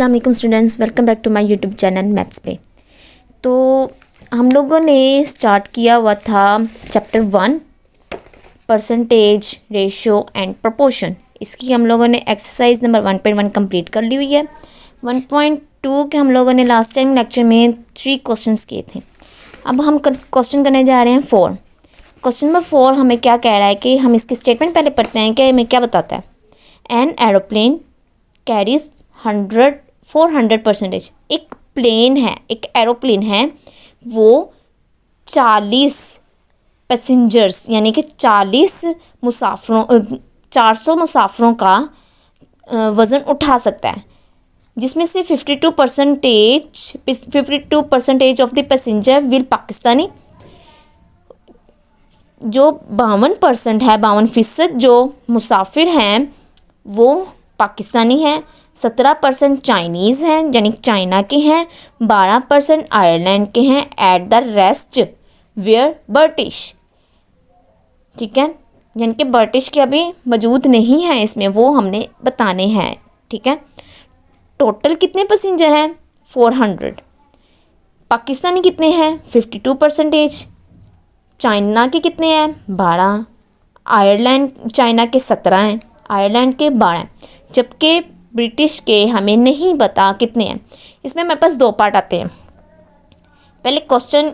अस्सलाम वालेकुम students, welcome back to my YouTube channel maths पे। तो हम लोगों ने स्टार्ट किया हुआ था chapter 1 percentage, ratio and proportion. इसकी हम लोगों ने एक्सरसाइज नंबर 1.1 कंप्लीट कर ली हुई है। 1.2 के हम लोगों ने लास्ट टाइम लेक्चर में 3 क्वेश्चंस किए थे। अब हम क्वेश्चन करने जा रहे हैं 4। क्वेश्चन नंबर 4 हमें क्या कह रहा है कि हम इसकी स्टेटमेंट पहले पढ़ते हैं कि हमें क्या बताता है। An aeroplane carries 400%। एक प्लेन है, एक एरोप्लेन है, वो 40 पैसेंजर्स यानी कि 400 मुसाफरों का वज़न उठा सकता है, जिसमें से 52% of the passenger will Pakistani. जो 52% है, 52% जो मुसाफिर हैं वो पाकिस्तानी हैं, 17% चाइनीज़ हैं यानी चाइना के हैं, 12% आयरलैंड के हैं, at the rest were British. ठीक है, यानी कि ब्रिटिश के अभी मौजूद नहीं है इसमें, वो हमने बताने हैं। ठीक है, टोटल कितने पैसेंजर हैं 400। पाकिस्तानी कितने हैं 52%, चाइना के कितने हैं 12, आयरलैंड चाइना के 17 हैं, आयरलैंड के 12, जबकि ब्रिटिश के हमें नहीं पता कितने हैं। इसमें हमारे पास 2 पार्ट आते हैं। पहले क्वेश्चन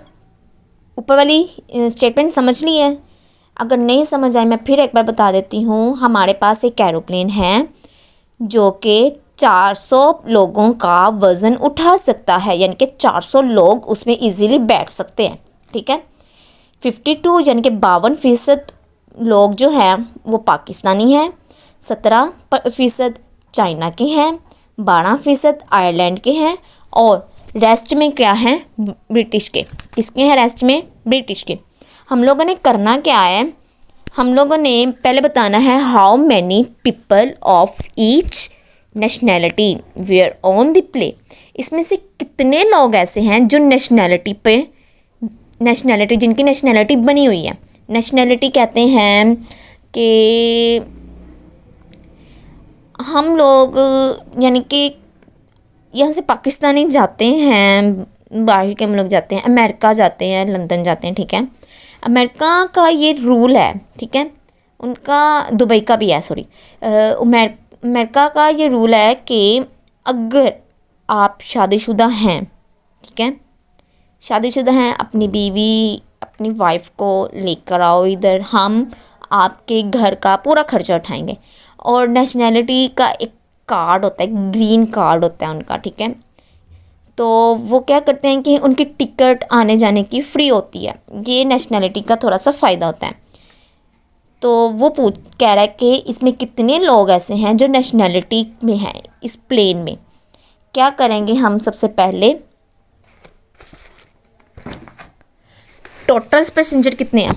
ऊपर वाली स्टेटमेंट समझ ली है, अगर नहीं समझ आए मैं फिर एक बार बता देती हूँ। हमारे पास एक एरोप्लेन है जो कि 400 लोगों का वज़न उठा सकता है, यानी कि 400 लोग उसमें इजीली बैठ सकते हैं। ठीक है, 52 यानी कि 52% लोग जो हैं वो पाकिस्तानी हैं, 17% चाइना के हैं, 12% आयरलैंड के हैं, और रेस्ट में क्या है ब्रिटिश के। किसके हैं रेस्ट में? ब्रिटिश के। हम लोगों ने करना क्या है, हम लोगों ने पहले बताना है how many people of each nationality were on the play. इसमें से कितने लोग ऐसे हैं जो नेशनैलिटी जिनकी नेशनैलिटी बनी हुई है। नेशनैलिटी कहते हैं कि हम लोग यानी कि यहाँ से पाकिस्तानी जाते हैं, बाहर के हम लोग जाते हैं, अमेरिका जाते हैं, लंदन जाते हैं। ठीक है, अमेरिका का ये रूल है। ठीक है, उनका दुबई का भी है, सॉरी, अमेरिका का ये रूल है कि अगर आप शादीशुदा हैं, ठीक है, शादीशुदा हैं, अपनी बीवी अपनी वाइफ को लेकर आओ इधर, हम आपके घर का पूरा खर्चा उठाएंगे। और नेशनैलिटी का एक कार्ड होता है, ग्रीन कार्ड होता है उनका। ठीक है, तो वो क्या करते हैं कि उनकी टिकट आने जाने की फ्री होती है। ये नेशनैलिटी का थोड़ा सा फ़ायदा होता है। तो वो कह रहा है कि इसमें कितने लोग ऐसे हैं जो नेशनैलिटी में हैं इस प्लेन में। क्या करेंगे हम, सबसे पहले टोटल पैसेंजर कितने हैं,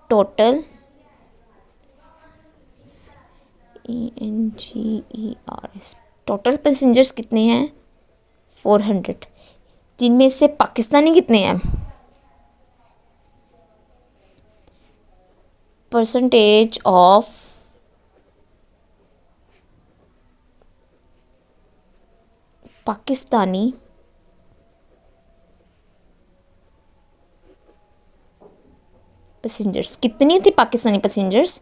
टोटल ENGERS, टोटल पैसेंजर्स कितने हैं 400, जिनमें से पाकिस्तानी कितने हैं, परसेंटेज ऑफ पाकिस्तानी पैसेंजर्स। कितनी थी पाकिस्तानी पैसेंजर्स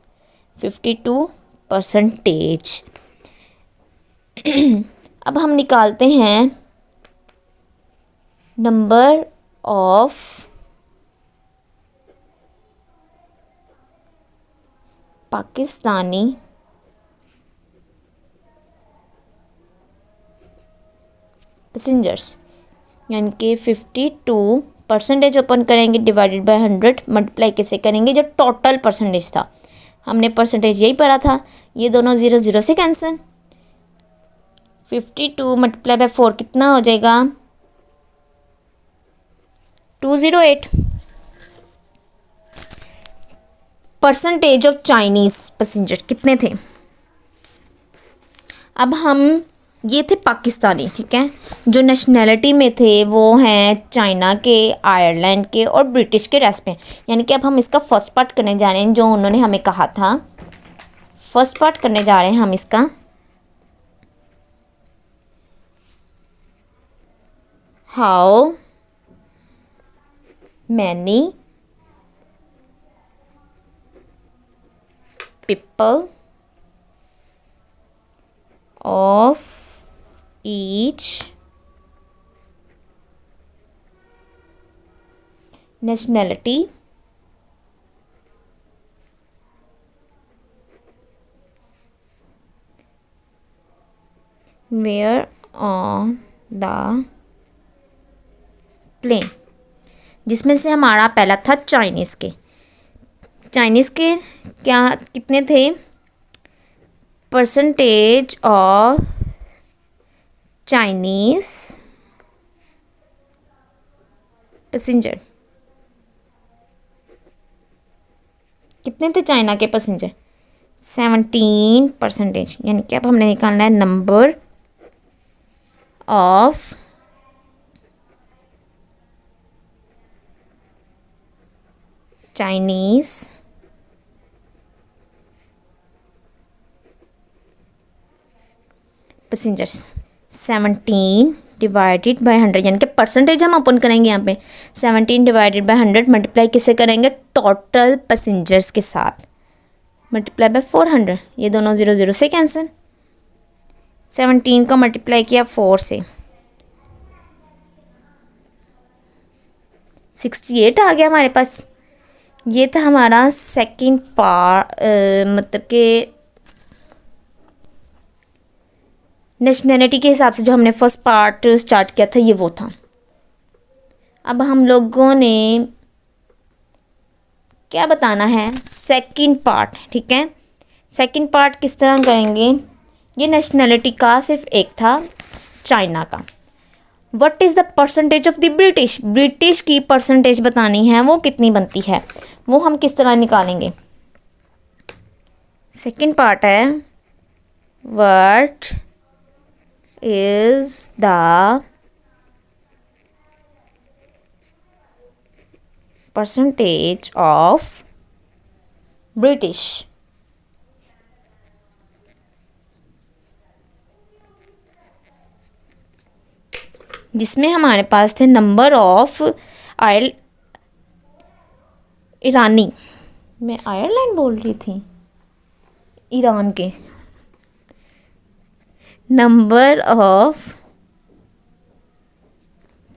52%। अब हम निकालते हैं नंबर ऑफ पाकिस्तानी पैसेंजर्स, यानी कि 52% ओपन करेंगे डिवाइडेड बाय 100, मल्टीप्लाई कैसे करेंगे, जो टोटल परसेंटेज था। हमने परसेंटेज यही पढ़ा था, ये दोनों 0 0 से कैंसिल। 52 मल्टीप्लाई बाय 4 कितना हो जाएगा 208। परसेंटेज ऑफ चाइनीज़ पैसेंजर कितने थे। अब हम ये थे पाकिस्तानी। ठीक है, जो नेशनैलिटी में थे वो हैं चाइना के, आयरलैंड के और ब्रिटिश के रेस्ट में। यानी कि अब हम इसका फर्स्ट पार्ट करने जा रहे हैं जो उन्होंने हमें कहा था। फर्स्ट पार्ट करने जा रहे हैं हम इसका। How many people of each nationality were on the plane। जिसमें से हमारा पहला था चाइनीज़ के। चाइनीज़ के क्या कितने थे? परसेंटेज ऑफ चाइनीज़ पैसेंजर, कितने थे चाइना के पैसेंजर? 17%। यानी कि अब हमने निकालना है number of Chinese passengers. 17 divided by 100, यानी कि परसेंटेज हम अपन करेंगे यहाँ पे। 17 डिवाइडेड बाय 100 मल्टीप्लाई किससे करेंगे? टोटल पैसेंजर्स के साथ, मल्टीप्लाई बाय 400। ये दोनों 0 0 से कैंसिल। 17 को मल्टीप्लाई किया 4 से, 68 आ गया हमारे पास। ये था हमारा सेकंड पार्ट, मतलब कि नेशनैलिटी के हिसाब से जो हमने फर्स्ट पार्ट स्टार्ट किया था, ये वो था। अब हम लोगों ने क्या बताना है? Second part. ठीक है, सेकंड पार्ट किस तरह करेंगे? ये नेशनैलिटी का सिर्फ एक था, चाइना का। What is the percentage of the British? British की परसेंटेज बतानी है, वो कितनी बनती है, वो हम किस तरह निकालेंगे? सेकंड पार्ट है what is the percentage of British? जिसमें हमारे पास थे नंबर ऑफ ईरानी, मैं आयरलैंड बोल रही थी, ईरान के। नंबर ऑफ,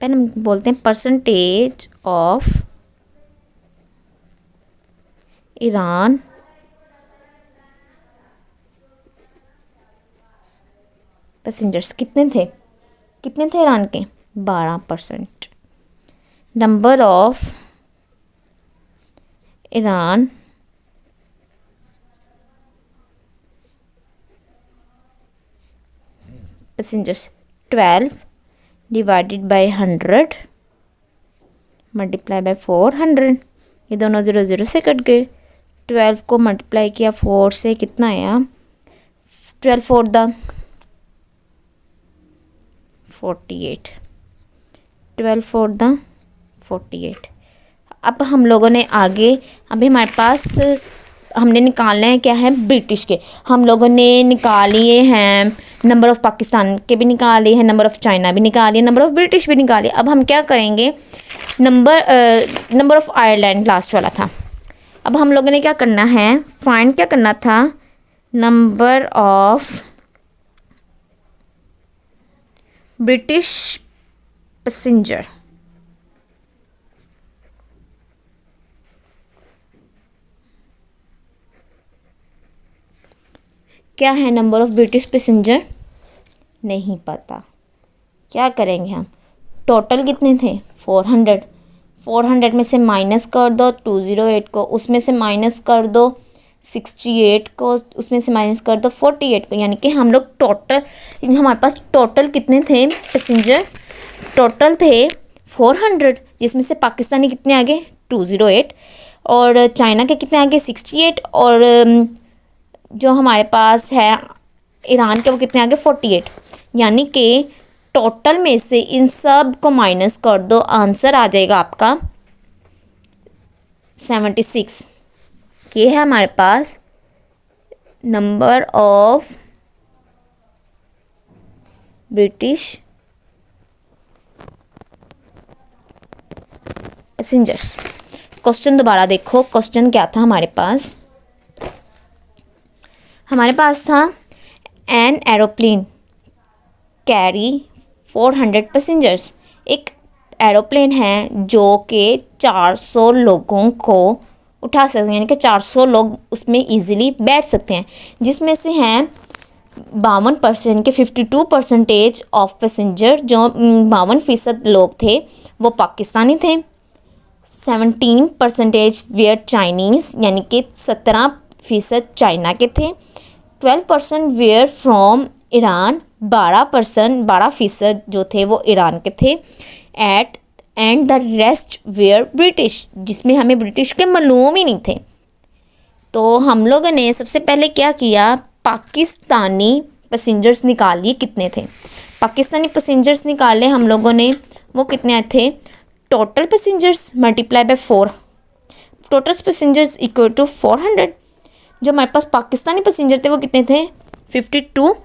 पहले हम बोलते हैं परसेंटेज ऑफ ईरान पैसेंजर्स। कितने थे ईरान के? 12%। Number of Iran passengers 12 divided by 100 multiply by 400। ये दोनों 0 0 से कट गए। 12 को मल्टीप्लाई किया 4 से, कितना आया? 12 4 द 48, 12 4 द 48। अब हम लोगों ने आगे, अभी हमारे पास हमने निकालना है क्या है? ब्रिटिश के। हम लोगों ने निकालिए हैं नंबर ऑफ़ पाकिस्तान के भी निकाले हैं, नंबर ऑफ़ चाइना भी निकालिए, नंबर ऑफ़ ब्रिटिश भी निकालिए। अब हम क्या करेंगे? नंबर ऑफ़ आयरलैंड लास्ट वाला था। अब हम लोगों ने क्या करना है? फाइंड क्या करना था? Number of British passenger. क्या है नंबर ऑफ़ ब्रिटिश पैसेंजर? नहीं पता। क्या करेंगे हम? टोटल कितने थे? 400। 400 में से माइनस कर दो 208 को, उसमें से माइनस कर दो 68 को, उसमें से माइनस कर दो 48 को। यानी कि हम लोग टोटल, हमारे पास टोटल कितने थे पैसेंजर? टोटल थे 400, जिसमें से पाकिस्तानी कितने आगे? 208, और चाइना के कितने आगे? 68, और जो हमारे पास है ईरान के, वो कितने आगे? 48। यानी कि टोटल में से इन सब को माइनस कर दो, आंसर आ जाएगा आपका 76। ये है हमारे पास number of British passengers. Question दोबारा देखो, क्वेश्चन क्या था हमारे पास था एन एरोप्लेन कैरी 400 पैसेंजर्स। एक एरोप्लेन है जो कि 400 लोगों को उठा सकते हैं, यानी कि 400 लोग उसमें इजीली बैठ सकते हैं, जिसमें से हैं 52% के 52% ऑफ पैसेंजर, जो 52% लोग थे वो पाकिस्तानी थे। 17% वेयर चाइनीज़, यानी कि 17% चाइना के थे। 12% वेयर फ्रॉम ईरान, 12% जो थे वो ईरान के थे। And the rest were British, जिसमें हमें ब्रिटिश के मालूम ही नहीं थे। तो हम लोगों ने सबसे पहले क्या किया, पाकिस्तानी पैसेंजर्स निकालिए कितने थे। पाकिस्तानी पैसेंजर्स निकाले हम लोगों ने, वो कितने थे, total passengers multiply by 4, total passengers equal to 400। जो हमारे पास पाकिस्तानी पैसेंजर थे वो कितने थे, 52।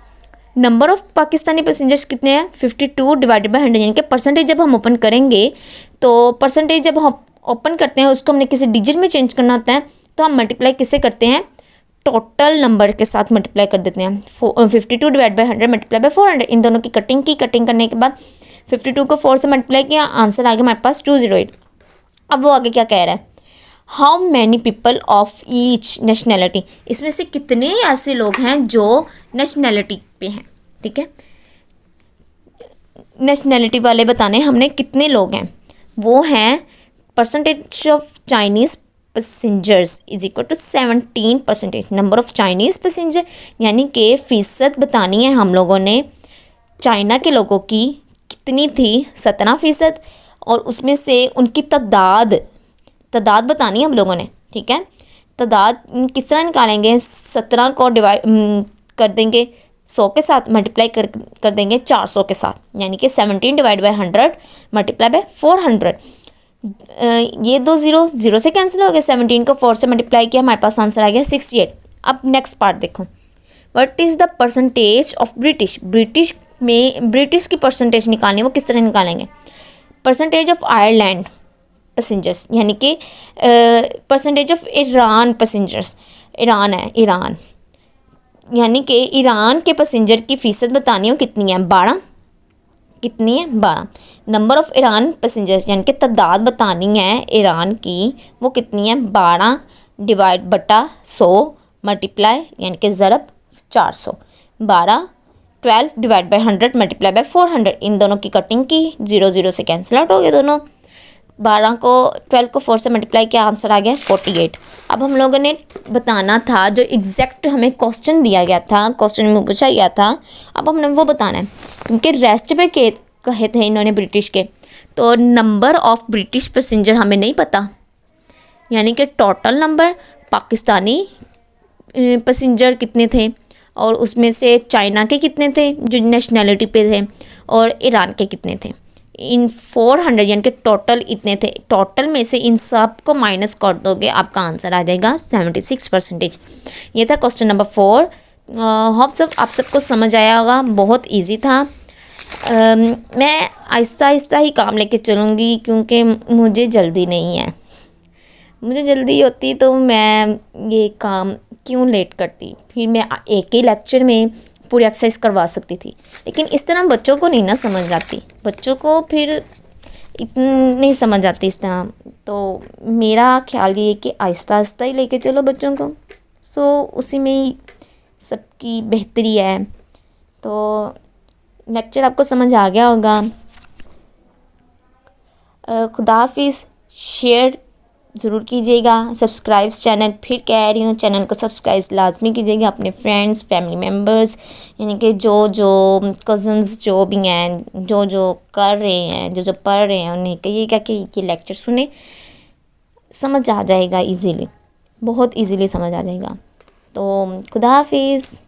नंबर ऑफ पाकिस्तानी पैसेंजर्स कितने हैं, 52 डिवाइडेड बाय 100, यानी कि परसेंटेज जब हम ओपन करेंगे तो परसेंटेज जब हम ओपन करते हैं उसको हमने किसी डिजिट में चेंज करना होता है, तो हम मल्टीप्लाई किससे करते हैं, टोटल नंबर के साथ मल्टीप्लाई कर देते हैं। 52 डिवाइड बाय 100 मल्टीप्लाई बाय 400। इन दोनों की कटिंग करने के बाद 52 को 4 से मल्टीप्लाई किया, आंसर आ गया हमारे पास 208। अब वो आगे क्या कह रहा है, how many people of each nationality, इसमें से कितने ऐसे लोग हैं जो नेशनैलिटी पे हैं। ठीक है, नेशनैलिटी वाले बताने हमने कितने लोग हैं, वो हैं percentage of Chinese passengers is equal to 17%। Number of Chinese passenger यानी कि फ़ीसद बतानी है हम लोगों ने, चाइना के लोगों की कितनी थी, 17%, और उसमें से उनकी तादाद बतानी है हम लोगों ने। ठीक है, तादाद किस तरह निकालेंगे, 17 को डिवाइड कर देंगे 100 के साथ, मल्टीप्लाई कर देंगे 400 के साथ, यानी कि 17 डिवाइड बाय 100 मल्टीप्लाई बाय 400। ये 2 0 से कैंसिल हो गए, 17 को 4 से मल्टीप्लाई किया, हमारे पास आंसर आ गया 68। अब नेक्स्ट पार्ट देखो, what is the percentage of British की परसेंटेज निकालनी है, वो किस तरह निकालेंगे, परसेंटेज ऑफ आयरलैंड पैसेंजर्स, यानी कि percentage of Iran passengers, Iran यानी कि ईरान के पैसेंजर की फ़ीसद बतानी है, कितनी है, 12। कितनी है, 12। नंबर ऑफ ईरान पैसेंजर्स यानी कि तादाद बतानी है ईरान की, वो कितनी है, 12 डिवाइड बटा 100 मल्टीप्लाई यानी कि ज़रब 400, 12 डिवाइड बाय 100 मल्टीप्लाई बाय 400। इन दोनों की कटिंग की, 0 से कैंसिल आउट हो गए दोनों। 12 को 4 से मल्टीप्लाई किया, आंसर आ गया 48। अब हम लोगों ने बताना था जो एग्जैक्ट हमें क्वेश्चन दिया गया था, क्वेश्चन में पूछा गया था, अब हमने वो बताना है, क्योंकि रेस्ट पे कहे थे इन्होंने ब्रिटिश के, तो नंबर ऑफ ब्रिटिश पैसेंजर हमें नहीं पता, यानी कि टोटल नंबर पाकिस्तानी पैसेंजर कितने थे, और उसमें से चाइना के कितने थे जो नेशनैलिटी पे थे, और ईरान के कितने थे। इन 400 यानी कि टोटल इतने थे, टोटल में से इन सब को माइनस कर दोगे, आपका आंसर आ जाएगा 76%। ये था क्वेश्चन नंबर 4। होप आप सबको समझ आया होगा, बहुत इजी था। मैं आहिस्ता ही काम लेके चलूँगी, क्योंकि मुझे जल्दी नहीं है, मुझे जल्दी होती तो मैं ये काम क्यों लेट करती, फिर मैं एक ही लेक्चर में पूरी एक्सरसाइज करवा सकती थी, लेकिन इस तरह बच्चों को नहीं ना समझ आती, बच्चों को फिर इतनी नहीं समझ आती इस तरह। तो मेरा ख्याल ये है कि आहिस्ता ही लेके चलो बच्चों को, सो उसी में ही सबकी बेहतरी है। तो लेक्चर आपको समझ आ गया होगा। खुदा हाफिज़, शेयर ज़रूर कीजिएगा, सब्सक्राइब चैनल, फिर कह रही हूँ चैनल को सब्सक्राइब लाजमी कीजिएगा, अपने फ्रेंड्स फैमिली मेम्बर्स यानी कि जो कज़न्स जो भी हैं, जो कर रहे हैं, जो पढ़ रहे हैं, उन्हें कहिएगा कि ये लेक्चर सुने, समझ आ जाएगा इजीली, बहुत इजीली समझ आ जाएगा। तो खुदा हाफिज़।